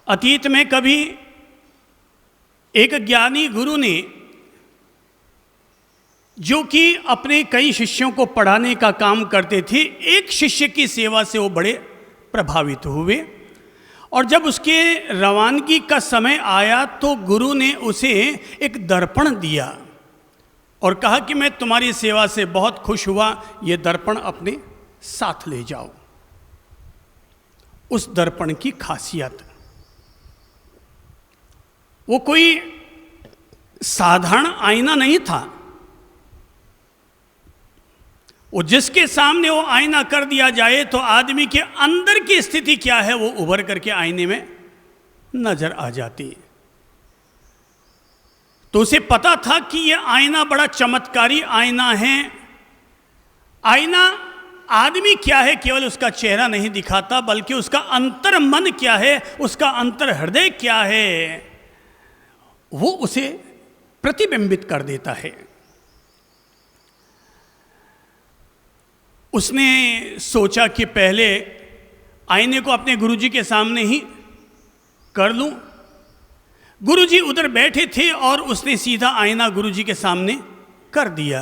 अतीत में कभी एक ज्ञानी गुरु ने, जो कि अपने कई शिष्यों को पढ़ाने का काम करते थे, एक शिष्य की सेवा से वो बड़े प्रभावित हुए और जब उसके रवानगी का समय आया तो गुरु ने उसे एक दर्पण दिया और कहा कि मैं तुम्हारी सेवा से बहुत खुश हुआ, ये दर्पण अपने साथ ले जाओ। उस दर्पण की खासियत, वो कोई साधारण आईना नहीं था। वो जिसके सामने वो आईना कर दिया जाए तो आदमी के अंदर की स्थिति क्या है वो उभर करके आईने में नजर आ जाती है। तो उसे पता था कि ये आईना बड़ा चमत्कारी आईना है। आईना आदमी क्या है केवल उसका चेहरा नहीं दिखाता, बल्कि उसका अंतर मन क्या है, उसका अंतर हृदय क्या है, वो उसे प्रतिबिंबित कर देता है। उसने सोचा कि पहले आईने को अपने गुरुजी के सामने ही कर लूं। गुरुजी उधर बैठे थे और उसने सीधा आईना गुरुजी के सामने कर दिया।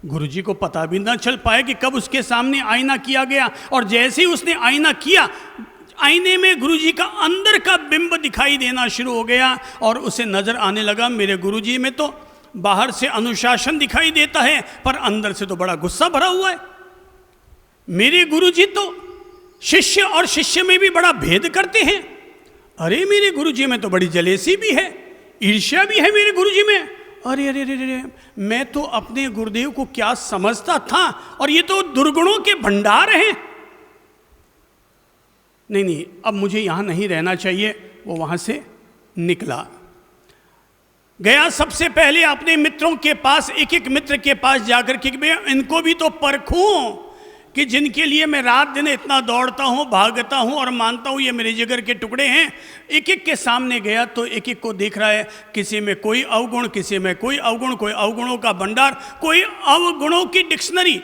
गुरुजी को पता भी ना चल पाया कि कब उसके सामने आईना किया गया, और जैसे ही उसने आईना किया, आईने में गुरुजी का अंदर का बिंब दिखाई देना शुरू हो गया और उसे नजर आने लगा, मेरे गुरुजी में तो बाहर से अनुशासन दिखाई देता है पर अंदर से तो बड़ा गुस्सा भरा हुआ है। मेरे गुरुजी तो शिष्य और शिष्य में भी बड़ा भेद करते हैं। अरे मेरे गुरुजी में तो बड़ी जलेसी भी है, ईर्ष्या भी है मेरे गुरुजी में। अरे अरे अरे अरे, मैं तो अपने गुरुदेव को क्या समझता था, और ये तो दुर्गुणों के भंडार हैं। नहीं, अब मुझे यहां नहीं रहना चाहिए। वो वहां से निकला, गया सबसे पहले अपने मित्रों के पास, एक एक मित्र के पास जाकर के मैं इनको भी तो परखूं कि जिनके लिए मैं रात दिन इतना दौड़ता हूँ, भागता हूँ और मानता हूँ ये मेरे जिगर के टुकड़े हैं। एक एक के सामने गया तो एक एक को देख रहा है, किसी में कोई अवगुण, किसी में कोई अवगुण, कोई अवगुणों का भंडार, कोई अवगुणों की डिक्शनरी।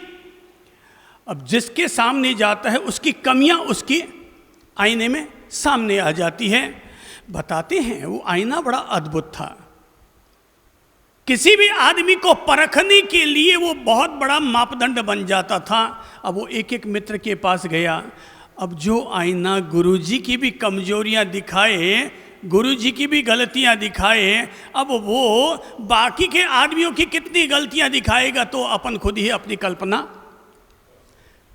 अब जिसके सामने जाता है उसकी कमियां उसकी आईने में सामने आ जाती है। बताते हैं वो आईना बड़ा अद्भुत था। किसी भी आदमी को परखने के लिए वो बहुत बड़ा मापदंड बन जाता था। अब वो एक एक मित्र के पास गया। अब जो आईना गुरुजी की भी कमजोरियां दिखाए, गुरुजी की भी गलतियां दिखाए, अब वो बाकी के आदमियों की कितनी गलतियां दिखाएगा तो अपन खुद ही अपनी कल्पना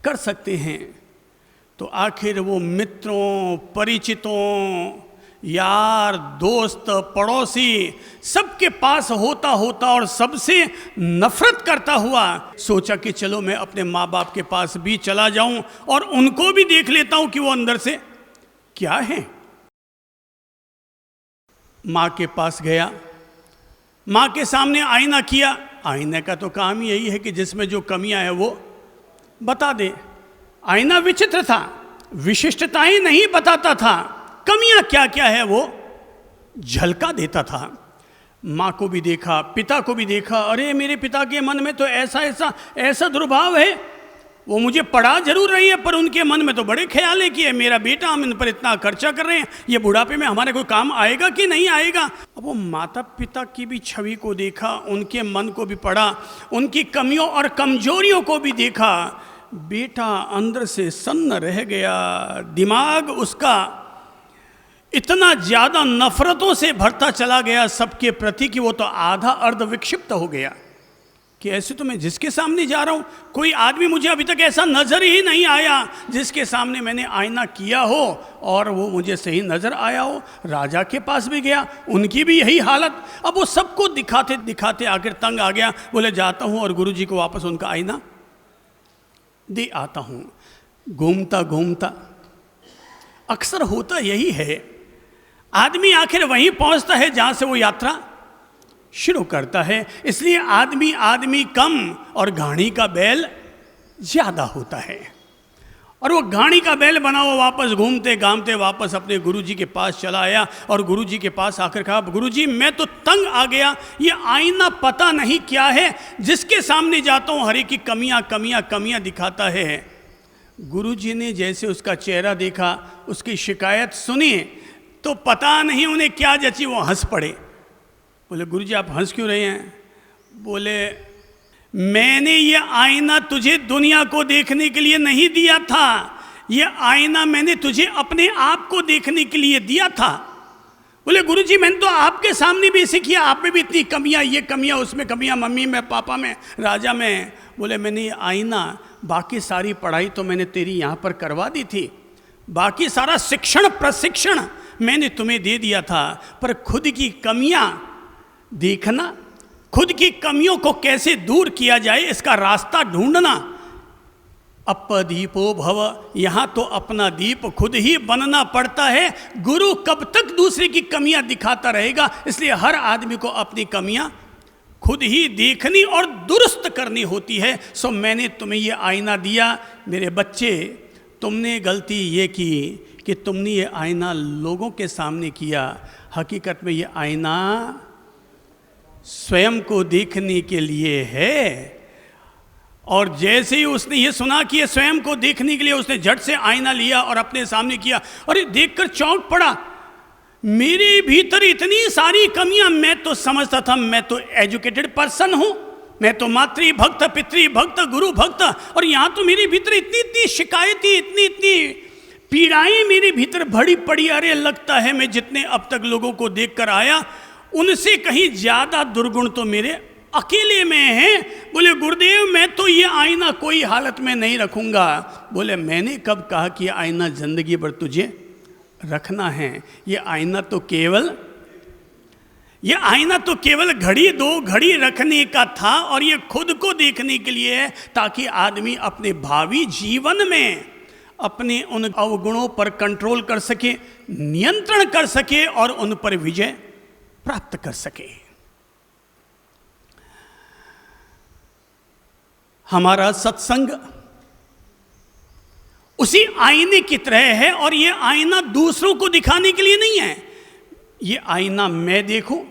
कर सकते हैं। तो आखिर वो मित्रों, परिचितों, यार, दोस्त, पड़ोसी, सबके पास होता होता और सबसे नफरत करता हुआ सोचा कि चलो मैं अपने माँ बाप के पास भी चला जाऊं और उनको भी देख लेता हूं कि वो अंदर से क्या है। माँ के पास गया, माँ के सामने आईना किया। आईने का तो काम ही यही है कि जिसमें जो कमियां हैं वो बता दे। आईना विचित्र था, विशिष्टताएं नहीं बताता था, कमियां क्या क्या है वो झलका देता था। माँ को भी देखा, पिता को भी देखा। अरे मेरे पिता के मन में तो ऐसा दुर्भाव है, वो मुझे पढ़ा जरूर रही है पर उनके मन में तो बड़े ख्याल है कि मेरा बेटा, हम इन पर इतना खर्चा कर रहे हैं, ये बुढ़ापे में हमारे कोई काम आएगा कि नहीं आएगा। अब वो माता पिता की भी छवि को देखा, उनके मन को भी पढ़ा, उनकी कमियों और कमजोरियों को भी देखा। बेटा अंदर से सन्न रह गया, दिमाग उसका इतना ज्यादा नफरतों से भरता चला गया सबके प्रति कि वो तो आधा अर्ध विक्षिप्त हो गया कि ऐसे तो मैं जिसके सामने जा रहा हूं, कोई आदमी मुझे अभी तक ऐसा नजर ही नहीं आया जिसके सामने मैंने आईना किया हो और वो मुझे सही नजर आया हो। राजा के पास भी गया, उनकी भी यही हालत। अब वो सबको दिखाते दिखाते आखिर तंग आ गया, बोले जाता हूं और गुरुजी को वापस उनका आईना दे आता हूं। घूमता घूमता अक्सर होता यही है, आदमी आखिर वहीं पहुंचता है जहां से वो यात्रा शुरू करता है। इसलिए आदमी कम और घाणी का बैल ज्यादा होता है। और वो घाणी का बैल बना हुआ वापस घूमते घामते वापस अपने गुरुजी के पास चला आया और गुरुजी के पास आकर कहा, गुरुजी मैं तो तंग आ गया, ये आईना पता नहीं क्या है, जिसके सामने जाता हूं हर एक की कमियां दिखाता है। गुरुजी ने जैसे उसका चेहरा देखा, उसकी शिकायत सुनी, तो पता नहीं उन्हें क्या जची, वो हंस पड़े। बोले गुरुजी आप हंस क्यों रहे हैं? बोले मैंने ये आईना तुझे दुनिया को देखने के लिए नहीं दिया था, ये आईना मैंने तुझे अपने आप को देखने के लिए दिया था। बोले गुरुजी मैंने तो आपके सामने भी इसे किया, आप में भी इतनी कमियां, ये कमियां उसमें कमियां, मम्मी में, पापा में, राजा में। बोले मैंने ये आईना, बाकी सारी पढ़ाई तो मैंने तेरी यहाँ पर करवा दी थी, बाकी सारा शिक्षण प्रशिक्षण मैंने तुम्हें दे दिया था, पर खुद की कमियां देखना, खुद की कमियों को कैसे दूर किया जाए इसका रास्ता ढूंढना। अपदीपो भव, यहाँ तो अपना दीप खुद ही बनना पड़ता है। गुरु कब तक दूसरे की कमियां दिखाता रहेगा? इसलिए हर आदमी को अपनी कमियां खुद ही देखनी और दुरुस्त करनी होती है। सो मैंने तुम्हें ये आईना दिया। मेरे बच्चे, तुमने गलती ये की कि तुमने ये आईना लोगों के सामने किया, हकीकत में ये आईना स्वयं को देखने के लिए है। और जैसे ही उसने ये सुना कि ये स्वयं को देखने के लिए, उसने झट से आईना लिया और अपने सामने किया। और ये देखकर चौंक पड़ा, मेरे भीतर इतनी सारी कमियां। मैं तो समझता था मैं तो एजुकेटेड पर्सन हूं, मैं तो मातृ भक्त, पितृ भक्त, गुरु भक्त, और यहां तो मेरे भीतर इतनी इतनी शिकायतें, इतनी इतनी पीड़ाएं मेरे भीतर भरी पड़ी। अरे लगता है मैं जितने अब तक लोगों को देखकर आया उनसे कहीं ज्यादा दुर्गुण तो मेरे अकेले में है। बोले गुरुदेव मैं तो ये आईना कोई हालत में नहीं रखूंगा। बोले मैंने कब कहा कि ये आईना जिंदगी भर तुझे रखना है? ये आईना तो केवल घड़ी दो घड़ी रखने का था, और ये खुद को देखने के लिए है, ताकि आदमी अपने भावी जीवन में अपने उन अवगुणों पर कंट्रोल कर सके, नियंत्रण कर सके और उन पर विजय प्राप्त कर सके। हमारा सत्संग उसी आईने की तरह है, और ये आईना दूसरों को दिखाने के लिए नहीं है। ये आईना मैं देखूं,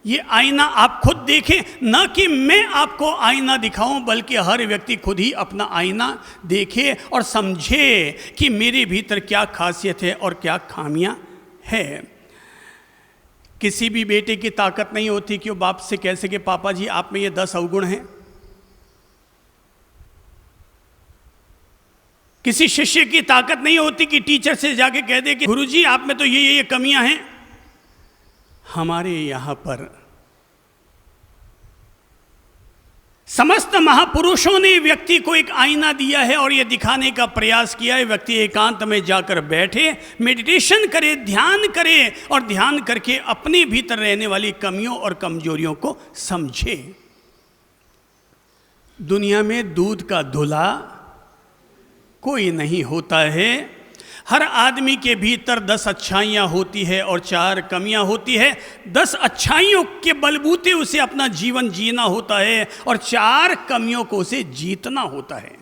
ये आईना आप खुद देखें, ना कि मैं आपको आईना दिखाऊं, बल्कि हर व्यक्ति खुद ही अपना आईना देखे और समझे कि मेरे भीतर क्या खासियत है और क्या खामियां है। किसी भी बेटे की ताकत नहीं होती कि वो बाप से कह सके पापा जी आप में ये 10 अवगुण हैं। किसी शिष्य की ताकत नहीं होती कि टीचर से जाके कह दे कि गुरुजी आप में तो ये कमियां हैं। हमारे यहां पर समस्त महापुरुषों ने व्यक्ति को एक आईना दिया है और ये दिखाने का प्रयास किया है। व्यक्ति एकांत में जाकर बैठे, मेडिटेशन करे, ध्यान करे, और ध्यान करके अपने भीतर रहने वाली कमियों और कमजोरियों को समझे। दुनिया में दूध का धुला कोई नहीं होता है। हर आदमी के भीतर 10 अच्छाइयाँ होती है और 4 कमियाँ होती है। 10 अच्छाइयों के बलबूते उसे अपना जीवन जीना होता है और 4 कमियों को उसे जीतना होता है।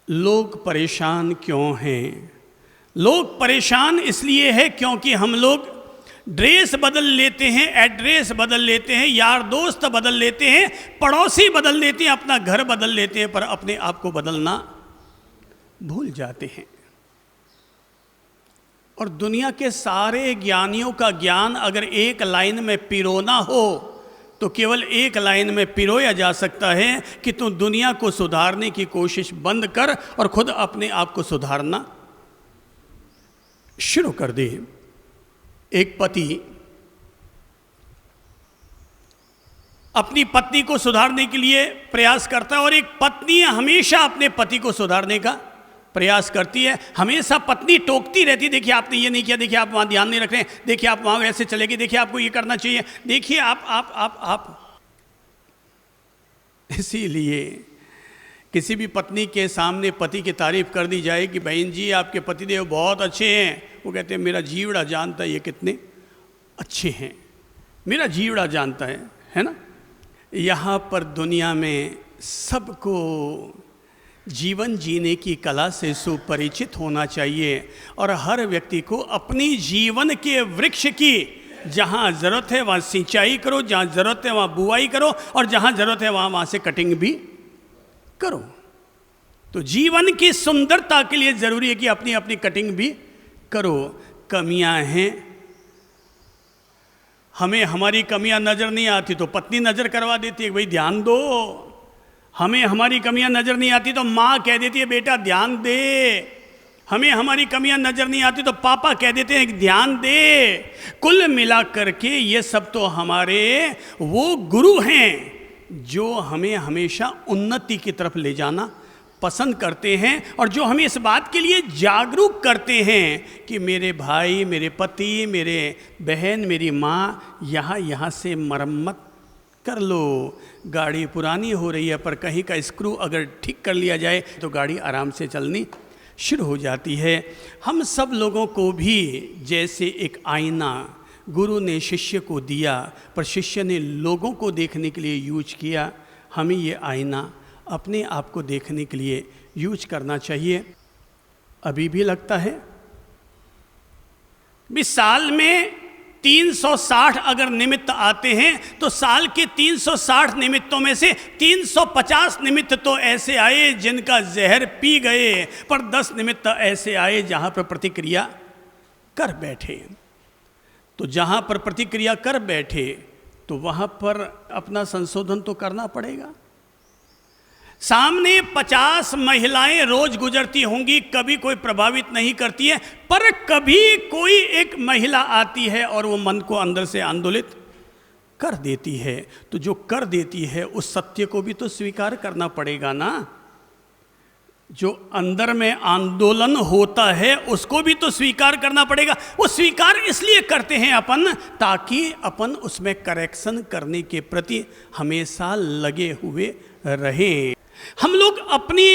लोग परेशान क्यों हैं? लोग परेशान इसलिए है क्योंकि हम लोग ड्रेस बदल लेते हैं, एड्रेस बदल लेते हैं, यार दोस्त बदल लेते हैं, पड़ोसी बदल लेते हैं, अपना घर बदल लेते हैं, पर अपने आप को बदलना भूल जाते हैं। और दुनिया के सारे ज्ञानियों का ज्ञान अगर एक लाइन में पिरोना हो तो केवल एक लाइन में पिरोया जा सकता है कि तू दुनिया को सुधारने की कोशिश बंद कर और खुद अपने आप को सुधारना शुरू कर दे। एक पति अपनी पत्नी को सुधारने के लिए प्रयास करता है और एक पत्नी हमेशा अपने पति को सुधारने का प्रयास करती है। हमेशा पत्नी टोकती रहती है, देखिए आपने ये नहीं किया, देखिए आप वहाँ ध्यान नहीं रख रहे हैं, देखिए आप वहाँ ऐसे चले गए, देखिए आपको ये करना चाहिए, देखिए आप। इसीलिए किसी भी पत्नी के सामने पति की तारीफ कर दी जाए कि बहन जी आपके पतिदेव बहुत अच्छे हैं, वो कहते हैं मेरा जीवड़ा जानता है ये कितने अच्छे हैं, मेरा जीवड़ा जानता है ना। यहाँ पर दुनिया में सबको जीवन जीने की कला से सुपरिचित होना चाहिए और हर व्यक्ति को अपनी जीवन के वृक्ष की जहाँ ज़रूरत है वहाँ सिंचाई करो, जहाँ ज़रूरत है वहाँ बुआई करो और जहाँ ज़रूरत है वहाँ से कटिंग भी करो। तो जीवन की सुंदरता के लिए जरूरी है कि अपनी अपनी कटिंग भी करो। कमियां हैं, हमें हमारी कमियां नजर नहीं आती तो पत्नी नजर करवा देती है, भाई ध्यान दो। हमें हमारी कमियां नजर नहीं आती तो माँ कह देती है बेटा ध्यान दे। हमें हमारी कमियां नजर नहीं आती तो पापा कह देते हैं ध्यान दे। कुल मिला करके ये सब तो हमारे वो गुरु हैं जो हमें हमेशा उन्नति की तरफ ले जाना पसंद करते हैं और जो हमें इस बात के लिए जागरूक करते हैं कि मेरे भाई, मेरे पति, मेरे बहन, मेरी माँ यहाँ से मरम्मत कर लो। गाड़ी पुरानी हो रही है पर कहीं का स्क्रू अगर ठीक कर लिया जाए तो गाड़ी आराम से चलनी शुरू हो जाती है। हम सब लोगों को भी जैसे एक आईना गुरु ने शिष्य को दिया पर शिष्य ने लोगों को देखने के लिए यूज किया, हमें ये आईना अपने आप को देखने के लिए यूज करना चाहिए। अभी भी लगता है भी साल में 360 अगर निमित्त आते हैं तो साल के 360 निमित्तों में से 350 निमित्त तो ऐसे आए जिनका जहर पी गए, पर 10 निमित्त ऐसे आए जहां पर प्रतिक्रिया कर बैठे। तो जहां पर प्रतिक्रिया कर बैठे तो वहां पर अपना संशोधन तो करना पड़ेगा। सामने 50 महिलाएं रोज गुजरती होंगी, कभी कोई प्रभावित नहीं करती है, पर कभी कोई एक महिला आती है और वो मन को अंदर से आंदोलित कर देती है। तो जो कर देती है उस सत्य को भी तो स्वीकार करना पड़ेगा ना। जो अंदर में आंदोलन होता है उसको भी तो स्वीकार करना पड़ेगा। वो स्वीकार इसलिए करते हैं अपन ताकि अपन उसमें करेक्शन करने के प्रति हमेशा लगे हुए रहें। हम लोग अपनी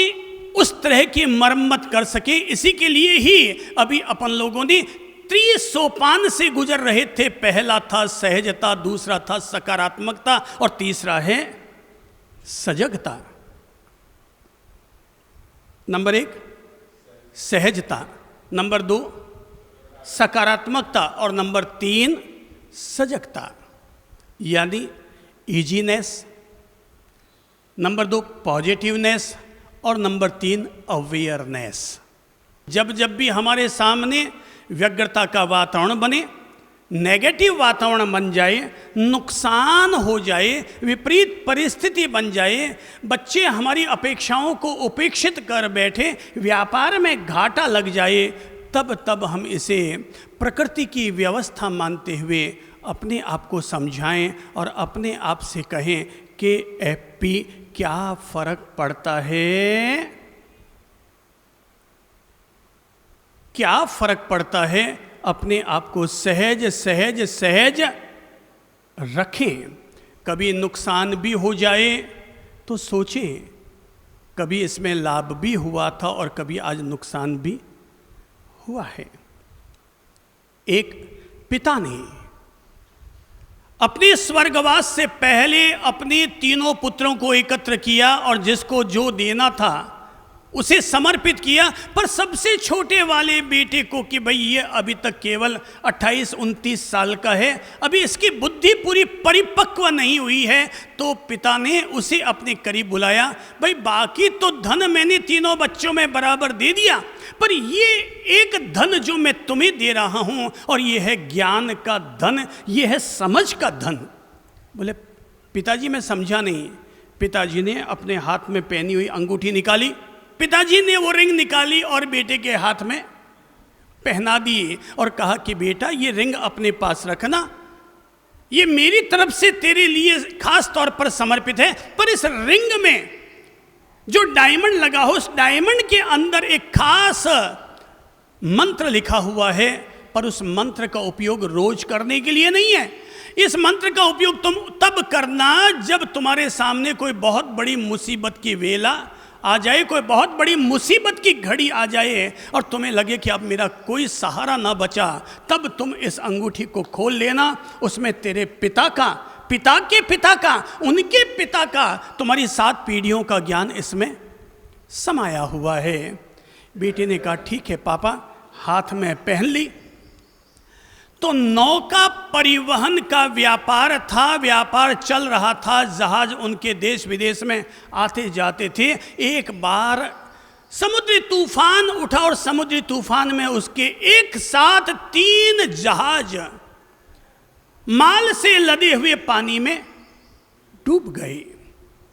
उस तरह की मरम्मत कर सके, इसी के लिए ही अभी अपन लोगों ने त्रिसोपान से गुजर रहे थे। पहला था सहजता, दूसरा था सकारात्मकता और तीसरा है सजगता। नंबर 1 सहजता, नंबर 2 सकारात्मकता और नंबर 3 सजगता यानी इजीनेस, नंबर 2 पॉजिटिवनेस और नंबर 3 अवेयरनेस। जब जब भी हमारे सामने व्यग्रता का वातावरण बने, नेगेटिव वातावरण बन जाए, नुकसान हो जाए, विपरीत परिस्थिति बन जाए, बच्चे हमारी अपेक्षाओं को उपेक्षित कर बैठे, व्यापार में घाटा लग जाए, तब हम इसे प्रकृति की व्यवस्था मानते हुए अपने आप को समझाएं और अपने आप से कहें कि एपी क्या फर्क पड़ता है, क्या फर्क पड़ता है। अपने आप को सहज सहज सहज रखें। कभी नुकसान भी हो जाए तो सोचें कभी इसमें लाभ भी हुआ था और कभी आज नुकसान भी हुआ है। एक पिता ने अपने स्वर्गवास से पहले अपने तीनों पुत्रों को एकत्र किया और जिसको जो देना था उसे समर्पित किया, पर सबसे छोटे वाले बेटे को कि भाई ये अभी तक केवल 28-29 साल का है, अभी इसकी बुद्धि पूरी परिपक्व नहीं हुई है, तो पिता ने उसे अपने करीब बुलाया। भाई बाकी तो धन मैंने तीनों बच्चों में बराबर दे दिया, पर ये एक धन जो मैं तुम्हें दे रहा हूं और ये है ज्ञान का धन, ये है समझ का धन। बोले पिताजी मैं समझा नहीं। पिताजी ने अपने हाथ में पहनी हुई अंगूठी निकाली, पिताजी ने वो रिंग निकाली और बेटे के हाथ में पहना दी और कहा कि बेटा ये रिंग अपने पास रखना, ये मेरी तरफ से तेरे लिए खास तौर पर समर्पित है, पर इस रिंग में जो डायमंड लगा हो उस डायमंड के अंदर एक खास मंत्र लिखा हुआ है, पर उस मंत्र का उपयोग रोज करने के लिए नहीं है। इस मंत्र का उपयोग तुम तब करना जब तुम्हारे सामने कोई बहुत बड़ी मुसीबत की वेला आ जाए, कोई बहुत बड़ी मुसीबत की घड़ी आ जाए और तुम्हें लगे कि अब मेरा कोई सहारा ना बचा, तब तुम इस अंगूठी को खोल लेना। उसमें तेरे पिता का, पिता के पिता का, उनके पिता का, तुम्हारी 7 पीढ़ियों का ज्ञान इसमें समाया हुआ है। बेटे ने कहा ठीक है पापा, हाथ में पहन ली। तो नौका परिवहन का व्यापार था, व्यापार चल रहा था, जहाज उनके देश विदेश में आते जाते थे। एक बार समुद्री तूफान उठा और समुद्री तूफान में उसके एक साथ 3 जहाज माल से लदे हुए पानी में डूब गए।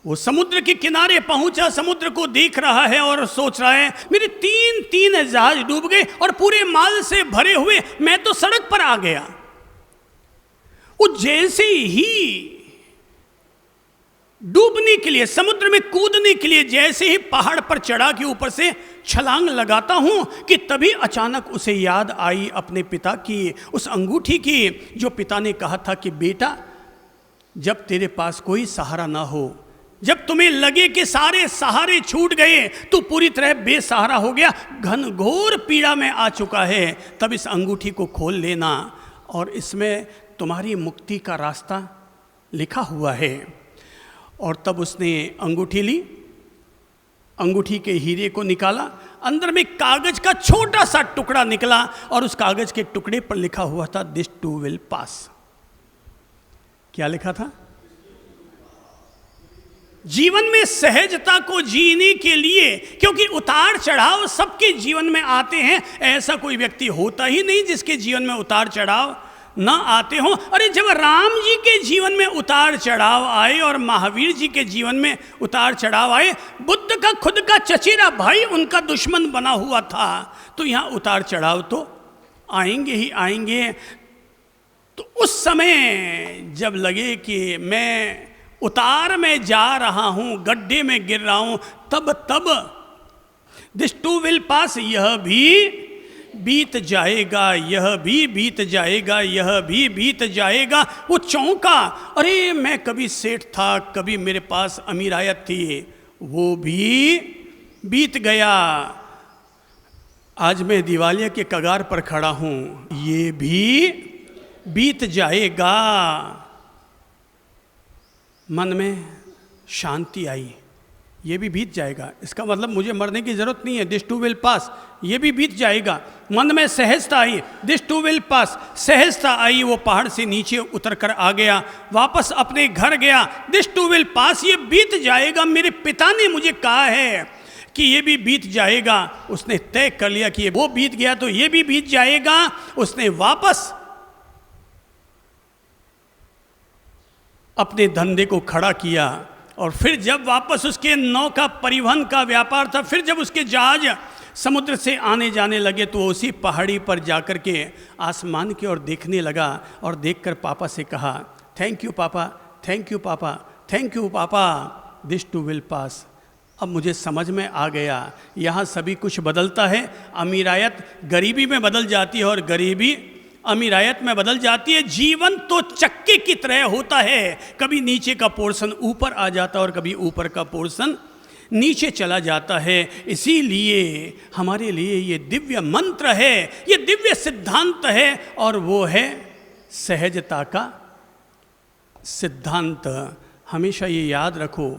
वो समुद्र के किनारे पहुंचा, समुद्र को देख रहा है और सोच रहा है मेरे 3 जहाज डूब गए और पूरे माल से भरे हुए मैं तो सड़क पर आ गया। वो जैसे ही डूबने के लिए, समुद्र में कूदने के लिए जैसे ही पहाड़ पर चढ़ा के ऊपर से छलांग लगाता हूं कि तभी अचानक उसे याद आई अपने पिता की उस अंगूठी की, जो पिता ने कहा था कि बेटा जब तेरे पास कोई सहारा ना हो, जब तुम्हें लगे कि सारे सहारे छूट गए, तो पूरी तरह बेसहारा हो गया, घनघोर पीड़ा में आ चुका है, तब इस अंगूठी को खोल लेना और इसमें तुम्हारी मुक्ति का रास्ता लिखा हुआ है। और तब उसने अंगूठी ली, अंगूठी के हीरे को निकाला, अंदर में कागज का छोटा सा टुकड़ा निकला और उस कागज के टुकड़े पर लिखा हुआ था दिस टू विल पास। क्या लिखा था? जीवन में सहजता को जीने के लिए, क्योंकि उतार चढ़ाव सबके जीवन में आते हैं, ऐसा कोई व्यक्ति होता ही नहीं जिसके जीवन में उतार चढ़ाव ना आते हों। अरे जब राम जी के जीवन में उतार चढ़ाव आए और महावीर जी के जीवन में उतार चढ़ाव आए, बुद्ध का खुद का चचेरा भाई उनका दुश्मन बना हुआ था, तो यहाँ उतार चढ़ाव तो आएंगे ही आएंगे। तो उस समय जब लगे कि मैं उतार में जा रहा हूँ, गड्ढे में गिर रहा हूँ, तब दिस टू विल पास, यह भी बीत जाएगा, यह भी बीत जाएगा, यह भी बीत जाएगा। वो चौंका, अरे मैं कभी सेठ था, कभी मेरे पास अमीरायत थी, वो भी बीत गया, आज मैं दिवालिया के कगार पर खड़ा हूँ, ये भी बीत जाएगा। मन में शांति आई, ये भी बीत जाएगा, इसका मतलब मुझे मरने की जरूरत नहीं है, दिस टू विल पास, ये भी बीत जाएगा। मन में सहजता आई, दिस टू विल पास, सहजता आई, वो पहाड़ से नीचे उतर कर आ गया, वापस अपने घर गया, दिस टू विल पास, ये बीत जाएगा, मेरे पिता ने मुझे कहा है कि ये भी बीत जाएगा। उसने तय कर लिया कि वो बीत गया तो ये भी बीत जाएगा। उसने वापस अपने धंधे को खड़ा किया और फिर जब वापस उसके नौका परिवहन का व्यापार था, फिर जब उसके जहाज समुद्र से आने जाने लगे तो उसी पहाड़ी पर जाकर के आसमान की ओर देखने लगा और देखकर पापा से कहा, थैंक यू पापा, थैंक यू पापा, थैंक यू पापा, दिस टू विल पास। अब मुझे समझ में आ गया, यहाँ सभी कुछ बदलता है, अमीरायत गरीबी में बदल जाती है और गरीबी अमीरायत में बदल जाती है। जीवन तो चक्के की तरह होता है, कभी नीचे का पोर्शन ऊपर आ जाता है और कभी ऊपर का पोर्शन नीचे चला जाता है। इसीलिए हमारे लिए ये दिव्य मंत्र है, ये दिव्य सिद्धांत है और वो है सहजता का सिद्धांत। हमेशा ये याद रखो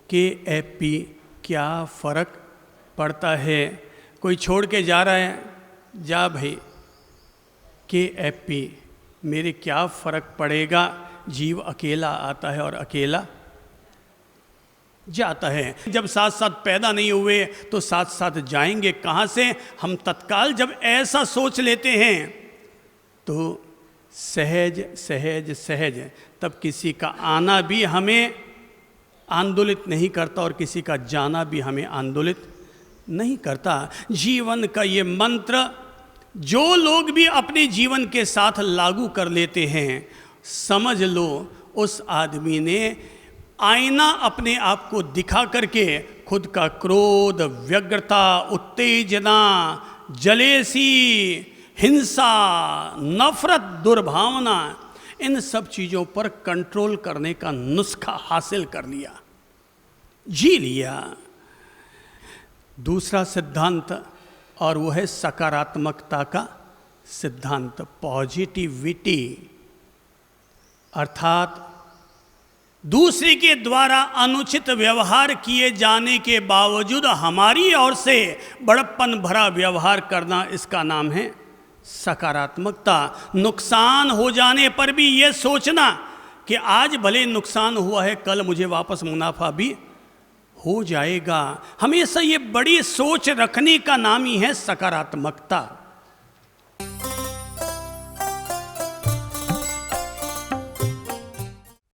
कि एपी क्या फ़र्क पड़ता है। कोई छोड़ के जा रहा है, जा भाई, के एपी मेरे क्या फ़र्क पड़ेगा। जीव अकेला आता है और अकेला जाता है। जब साथ साथ पैदा नहीं हुए तो साथ साथ जाएंगे कहाँ से। हम तत्काल जब ऐसा सोच लेते हैं तो सहज सहज सहज, तब किसी का आना भी हमें आंदोलित नहीं करता और किसी का जाना भी हमें आंदोलित नहीं करता। जीवन का ये मंत्र जो लोग भी अपने जीवन के साथ लागू कर लेते हैं, समझ लो उस आदमी ने आईना अपने आप को दिखा करके खुद का क्रोध, व्यग्रता, उत्तेजना, जलेसी, हिंसा, नफरत, दुर्भावना, इन सब चीज़ों पर कंट्रोल करने का नुस्खा हासिल कर लिया, जी लिया। दूसरा सिद्धांत और वो है सकारात्मकता का सिद्धांत, पॉजिटिविटी, अर्थात दूसरे के द्वारा अनुचित व्यवहार किए जाने के बावजूद हमारी ओर से बड़प्पन भरा व्यवहार करना, इसका नाम है सकारात्मकता। नुकसान हो जाने पर भी ये सोचना कि आज भले नुकसान हुआ है, कल मुझे वापस मुनाफा भी हो जाएगा। हमेशा ये बड़ी सोच रखने का नाम ही है सकारात्मकता।